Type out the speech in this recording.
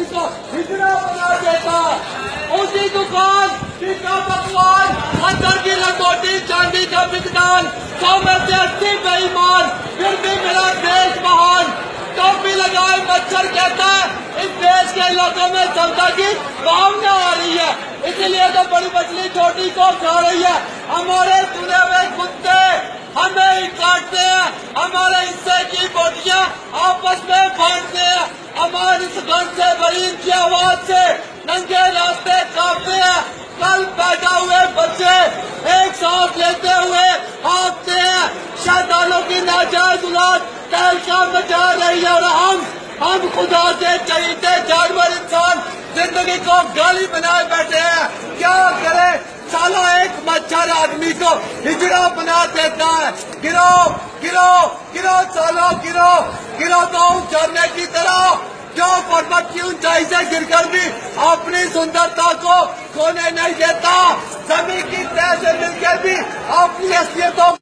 آدمی کو ہجڑا بنا دیتا. اسی دکان کا پکوان اندر کی لنگوٹی چاندی کا بکدان 100 میں سے 80 بے ایمان پھر بھی میرا دیش مہان. ٹوپی لگائے مچھر کہتا ہے اس دیش کے علاقوں میں سودا کی بھاؤنا آ رہی ہے, اسی لیے تو بڑی مچھلی چھوٹی کو کھا رہی ہے. ہمارے سنے ہوئے کتے ہمیں ہی کاٹتے ہیں, ہمارے حصے کی بوٹیاں آپس میں بانٹتے ہیں. ہماری اس گن سے بھری ان کی آواز سے ننگے راستے کانپتے ہیں. کل پیدا ہوئے بچے ایک سانس لیتے ہوئے ہانپتے ہیں. شیطانوں کی ناجائز اولاد تہلکہ مچا رہی ہے اور ہم خدا سے چہیتے جانور انسان زندگی کو گالی بنائے بیٹھے ہیں. کیا کرے سالہ ایک مچھر آدمی کو ہجڑا بنا دیتا ہے. گرو گرو گرو سالو گرو گرو تو جھرنے کی طرح جو پربت کی اونچائی سے گر کر بھی اپنی سندرتا کو کھونے نہیں دیتا, زمین کی تہ سے مل کر بھی اپنی حیثیتوں